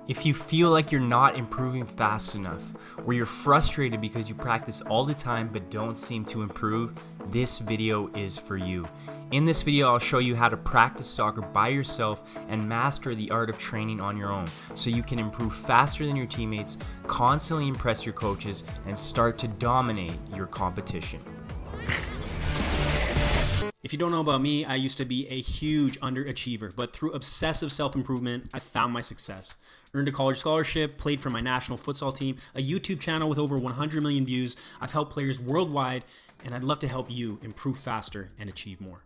If you feel like you're not improving fast enough, or you're frustrated because you practice all the time but don't seem to improve, this video is for you. In this video, I'll show you how to practice soccer by yourself and master the art of training on your own so you can improve faster than your teammates, constantly impress your coaches, and start to dominate your competition. If you don't know about me, I used to be a huge underachiever, but through obsessive self-improvement, I found my success. Earned a college scholarship, played for my national futsal team, a YouTube channel with over 100 million views. I've helped players worldwide, and I'd love to help you improve faster and achieve more.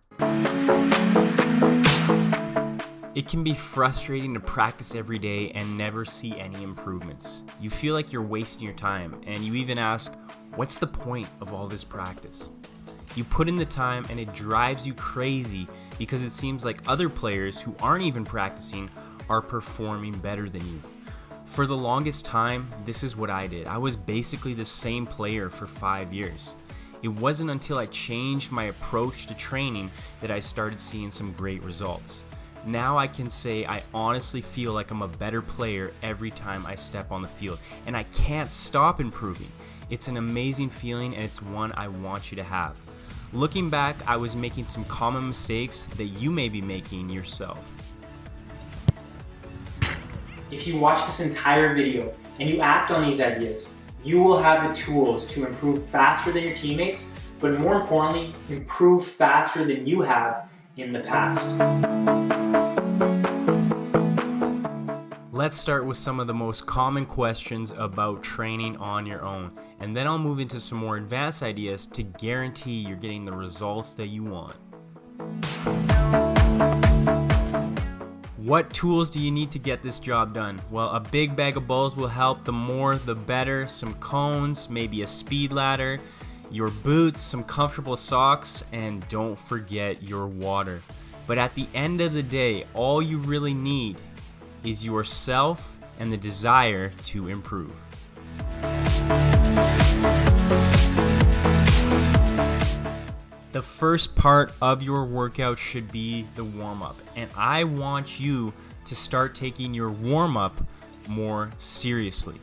It can be frustrating to practice every day and never see any improvements. You feel like you're wasting your time, and you even ask, what's the point of all this practice? You put in the time and it drives you crazy because it seems like other players who aren't even practicing are performing better than you. For the longest time, this is what I did. I was basically the same player for 5 years. It wasn't until I changed my approach to training that I started seeing some great results. Now I can say I honestly feel like I'm a better player every time I step on the field, and I can't stop improving. It's an amazing feeling, and it's one I want you to have. Looking back, I was making some common mistakes that you may be making yourself. If you watch this entire video and you act on these ideas, you will have the tools to improve faster than your teammates, but more importantly, improve faster than you have in the past. Let's start with some of the most common questions about training on your own, and then I'll move into some more advanced ideas to guarantee you're getting the results that you want. What tools do you need to get this job done? Well, a big bag of balls will help. The more, the better. Some cones, maybe a speed ladder, your boots, some comfortable socks, and don't forget your water. But at the end of the day, all you really need is yourself and the desire to improve. The first part of your workout should be the warm-up, and I want you to start taking your warm-up more seriously.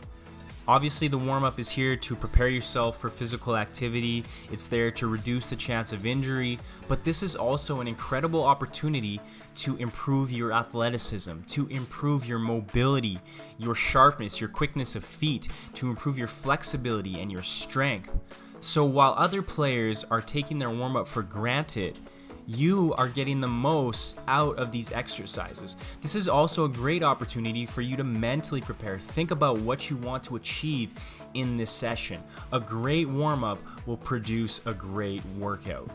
Obviously, the warm-up is here to prepare yourself for physical activity. It's there to reduce the chance of injury, but this is also an incredible opportunity to improve your athleticism, to improve your mobility, your sharpness, your quickness of feet, to improve your flexibility and your strength. So while other players are taking their warm-up for granted, you are getting the most out of these exercises. This is also a great opportunity for you to mentally prepare. Think about what you want to achieve in this session. A great warm-up will produce a great workout.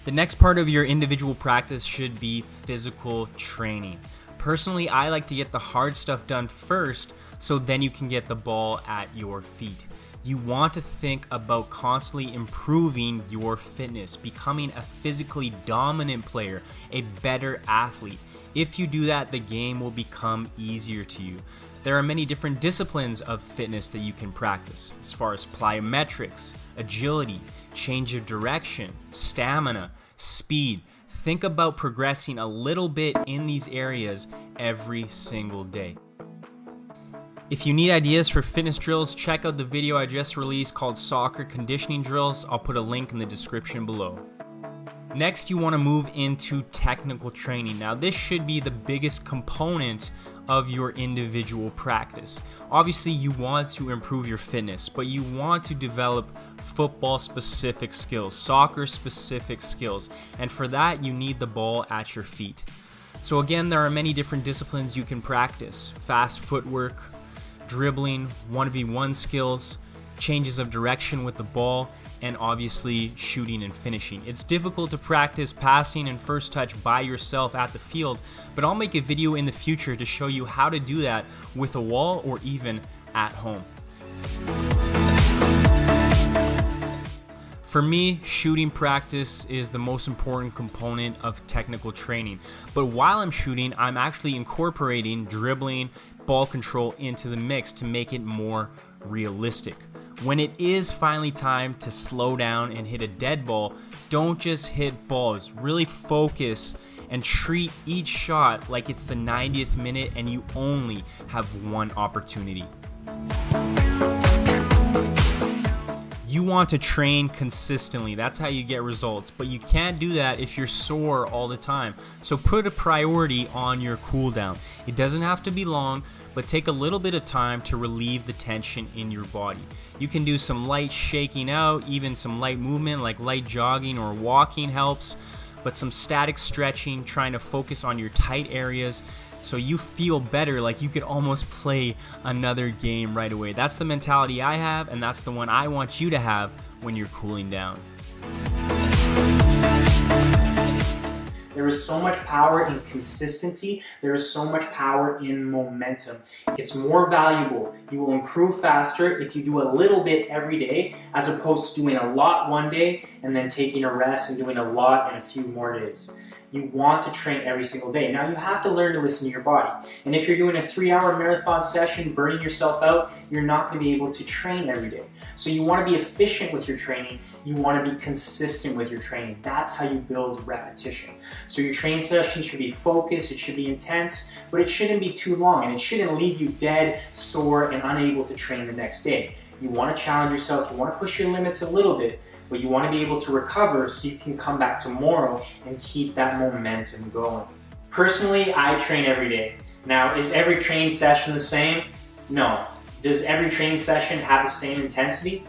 The next part of your individual practice should be physical training. Personally, I like to get the hard stuff done first, so then you can get the ball at your feet. You want to think about constantly improving your fitness, becoming a physically dominant player, a better athlete. If you do that, the game will become easier to you. There are many different disciplines of fitness that you can practice, as far as plyometrics, agility, change of direction, stamina, speed. Think about progressing a little bit in these areas every single day. If you need ideas for fitness drills, check out the video I just released called Soccer Conditioning Drills. I'll put a link in the description below. Next, you want to move into technical training. Now, this should be the biggest component of your individual practice. Obviously, you want to improve your fitness, but you want to develop football-specific skills, soccer-specific skills, and for that, you need the ball at your feet. So again, there are many different disciplines you can practice. Fast footwork, dribbling, 1v1 skills, changes of direction with the ball, and obviously shooting and finishing. It's difficult to practice passing and first touch by yourself at the field, but I'll make a video in the future to show you how to do that with a wall or even at home. For me, shooting practice is the most important component of technical training. But while I'm shooting, I'm actually incorporating dribbling, ball control into the mix to make it more realistic. When it is finally time to slow down and hit a dead ball, don't just hit balls. Really focus and treat each shot like it's the 90th minute and you only have one opportunity. You want to train consistently. That's how you get results, but you can't do that if you're sore all the time. So put a priority on your cool down. It doesn't have to be long, but take a little bit of time to relieve the tension in your body. You can do some light shaking out, even some light movement like light jogging or walking helps, but some static stretching, trying to focus on your tight areas so you feel better, like you could almost play another game right away. That's the mentality I have, and that's the one I want you to have when you're cooling down. There is so much power in consistency. There is so much power in momentum. It's more valuable. You will improve faster if you do a little bit every day, as opposed to doing a lot one day and then taking a rest and doing a lot in a few more days. You want to train every single day. Now you have to learn to listen to your body. And if you're doing a 3-hour marathon session, burning yourself out, you're not going to be able to train every day. So you want to be efficient with your training. You want to be consistent with your training. That's how you build repetition. So your training session should be focused, it should be intense, but it shouldn't be too long, and it shouldn't leave you dead, sore, and unable to train the next day. You want to challenge yourself, you want to push your limits a little bit, but you want to be able to recover so you can come back tomorrow and keep that momentum going. Personally, I train every day. Now, is every training session the same? No. Does every training session have the same intensity?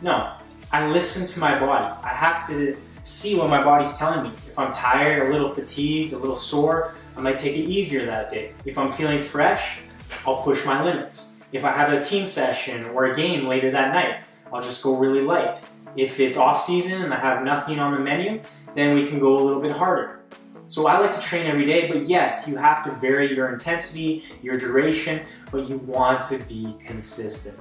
No. I listen to my body. I have to see what my body's telling me. If I'm tired, a little fatigued, a little sore, I might take it easier that day. If I'm feeling fresh, I'll push my limits. If I have a team session or a game later that night, I'll just go really light. If it's off season and I have nothing on the menu, then we can go a little bit harder. So I like to train every day, but yes, you have to vary your intensity, your duration, but you want to be consistent.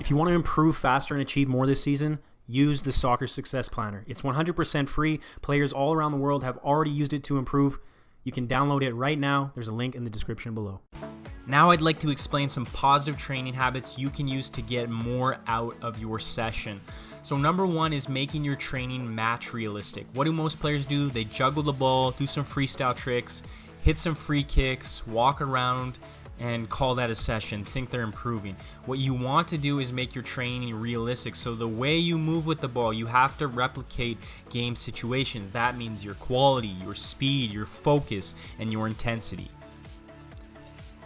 If you want to improve faster and achieve more this season, use the Soccer Success Planner. It's 100% free. Players all around the world have already used it to improve. You can download it right now. There's a link in the description below. Now I'd like to explain some positive training habits you can use to get more out of your session. So number one is making your training match realistic. What do most players do? They juggle the ball, do some freestyle tricks, hit some free kicks, walk around, and call that a session, think they're improving. What you want to do is make your training realistic. So the way you move with the ball, you have to replicate game situations. That means your quality, your speed, your focus, and your intensity.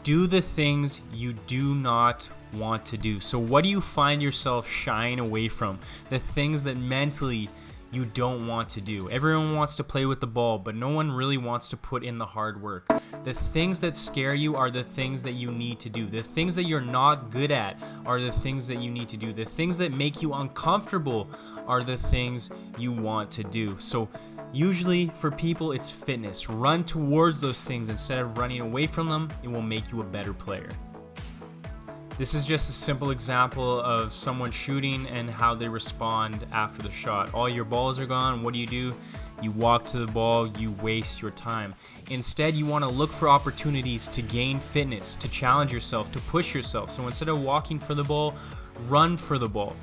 Do the things you do not want to do. So what do you find yourself shying away from? The things that mentally you don't want to do. Everyone wants to play with the ball, but no one really wants to put in the hard work. The things that scare you are the things that you need to do. The things that you're not good at are the things that you need to do. The things that make you uncomfortable are the things you want to do. So usually for people, it's fitness. Run towards those things instead of running away from them. It will make you a better player. This is just a simple example of someone shooting and how they respond after the shot. All your balls are gone. What do? You walk to the ball, you waste your time. Instead, you want to look for opportunities to gain fitness, to challenge yourself, to push yourself. So instead of walking for the ball, run for the ball.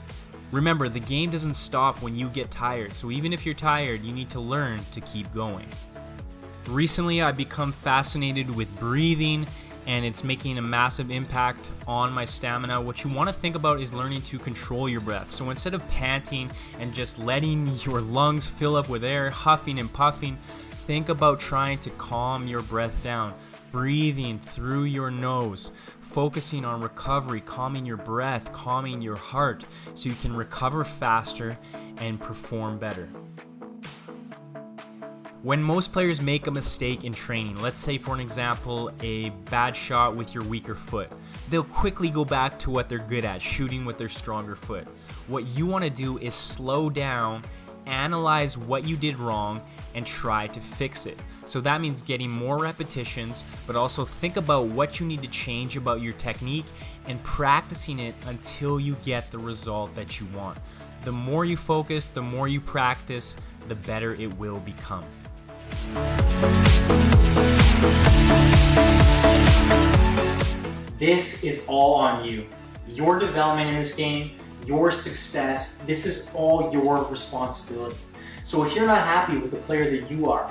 Remember, the game doesn't stop when you get tired. So even if you're tired, you need to learn to keep going. Recently, I've become fascinated with breathing, and it's making a massive impact on my stamina. What you want to think about is learning to control your breath. So instead of panting and just letting your lungs fill up with air, huffing and puffing, think about trying to calm your breath down. Breathing through your nose, focusing on recovery, calming your breath, calming your heart, so you can recover faster and perform better. When most players make a mistake in training, let's say for an example, a bad shot with your weaker foot, they'll quickly go back to what they're good at, shooting with their stronger foot. What you want to do is slow down, analyze what you did wrong, and try to fix it. So that means getting more repetitions, but also think about what you need to change about your technique and practicing it until you get the result that you want. The more you focus, the more you practice, the better it will become. This is all on you. Your development in this game, your success, this is all your responsibility. So if you're not happy with the player that you are,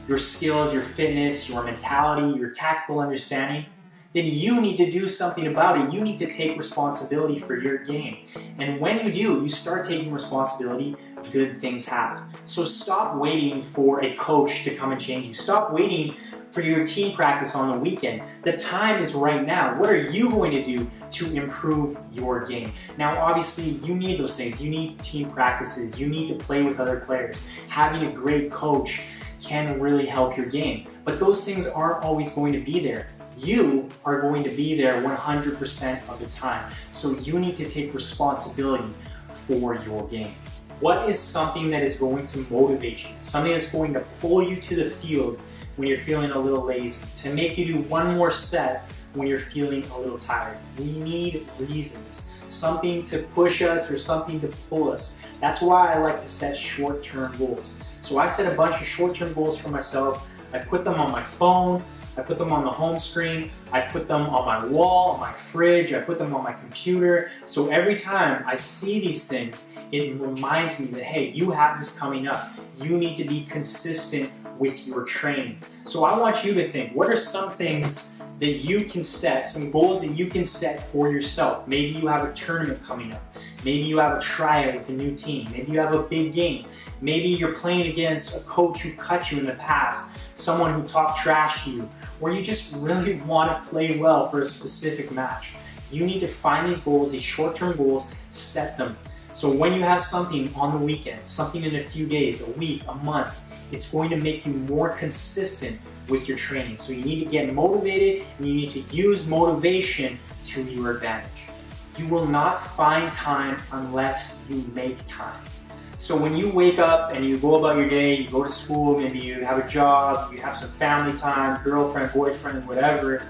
your skills, your fitness, your mentality, your tactical understanding, then you need to do something about it. You need to take responsibility for your game. And when you do, you start taking responsibility, good things happen. So stop waiting for a coach to come and change you. Stop waiting for your team practice on the weekend. The time is right now. What are you going to do to improve your game? Now, obviously, you need those things. You need team practices. You need to play with other players. Having a great coach can really help your game. But those things aren't always going to be there. You are going to be there 100% of the time. So you need to take responsibility for your game. What is something that is going to motivate you? Something that's going to pull you to the field when you're feeling a little lazy, to make you do one more set when you're feeling a little tired. We need reasons, something to push us or something to pull us. That's why I like to set short-term goals. So I set a bunch of short-term goals for myself. I put them on my phone, I put them on the home screen, I put them on my wall, on my fridge, I put them on my computer. So every time I see these things, it reminds me that, hey, you have this coming up. You need to be consistent with your training. So I want you to think, what are some things that you can set, some goals that you can set for yourself? Maybe you have a tournament coming up. Maybe you have a tryout with a new team. Maybe you have a big game. Maybe you're playing against a coach who cut you in the past, someone who talked trash to you, or you just really want to play well for a specific match. You need to find these goals, these short-term goals, set them. So when you have something on the weekend, something in a few days, a week, a month, it's going to make you more consistent with your training. So you need to get motivated and you need to use motivation to your advantage. You will not find time unless you make time. So when you wake up and you go about your day, you go to school, maybe you have a job, you have some family time, girlfriend, boyfriend, whatever,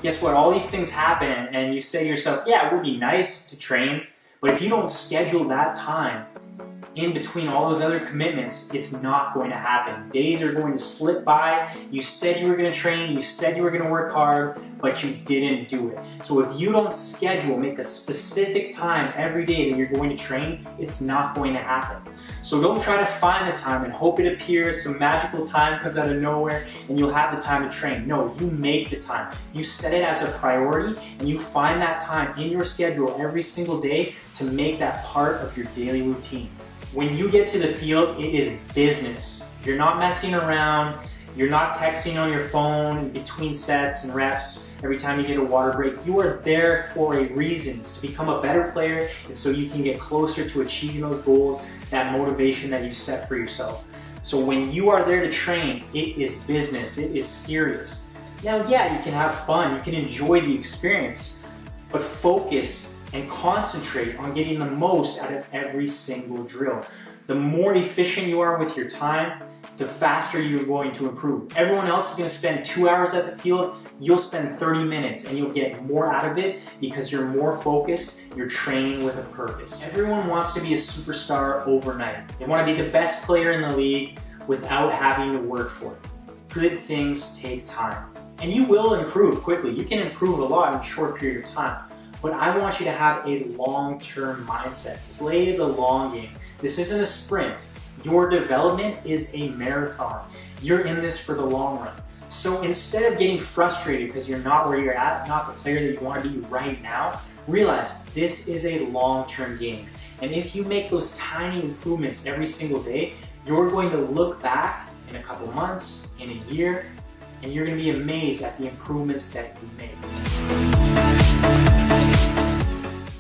guess what? All these things happen and you say to yourself, yeah, it would be nice to train, but if you don't schedule that time in between all those other commitments, it's not going to happen. Days are going to slip by. You said you were going to train, you said you were going to work hard, but you didn't do it. So if you don't schedule, make a specific time every day that you're going to train, it's not going to happen. So don't try to find the time and hope it appears, some magical time comes out of nowhere and you'll have the time to train. No, you make the time. You set it as a priority and you find that time in your schedule every single day to make that part of your daily routine. When you get to the field, it is business. You're not messing around. You're not texting on your phone in between sets and reps every time you get a water break. You are there for a reason. It's to become a better player and so you can get closer to achieving those goals, that motivation that you set for yourself. So when you are there to train, it is business. It is serious. Now, yeah, you can have fun. You can enjoy the experience, but focus and concentrate on getting the most out of every single drill. The more efficient you are with your time, the faster you're going to improve. Everyone else is going to spend 2 hours at the field. You'll spend 30 minutes and you'll get more out of it because you're more focused. You're training with a purpose. Everyone wants to be a superstar overnight. They want to be the best player in the league without having to work for it. Good things take time. And you will improve quickly. You can improve a lot in a short period of time. But I want you to have a long-term mindset. Play the long game. This isn't a sprint. Your development is a marathon. You're in this for the long run. So instead of getting frustrated because you're not where you're at, not the player that you want to be right now, realize this is a long-term game. And if you make those tiny improvements every single day, you're going to look back in a couple months, in a year, and you're going to be amazed at the improvements that you make.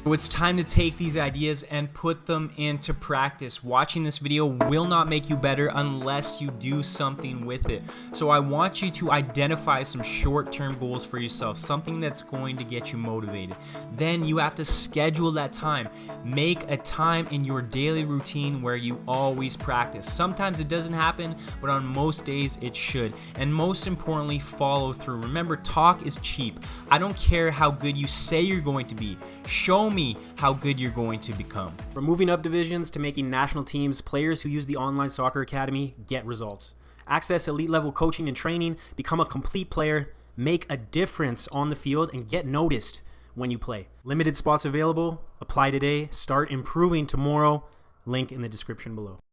It's time to take these ideas and put them into practice. Watching this video will not make you better unless you do something with it. So I want you to identify some short-term goals for yourself, something that's going to get you motivated. Then you have to schedule that time. Make a time in your daily routine where you always practice. Sometimes it doesn't happen, but on most days it should. And most importantly, follow through. Remember, talk is cheap. I don't care how good you say you're going to be. Show me how good you're going to become. From moving up divisions to making national teams, players who use the Online Soccer Academy get results. Access elite level coaching and training, become a complete player, make a difference on the field, and get noticed when you play. Limited spots available. Apply today. Start improving tomorrow. Link in the description below.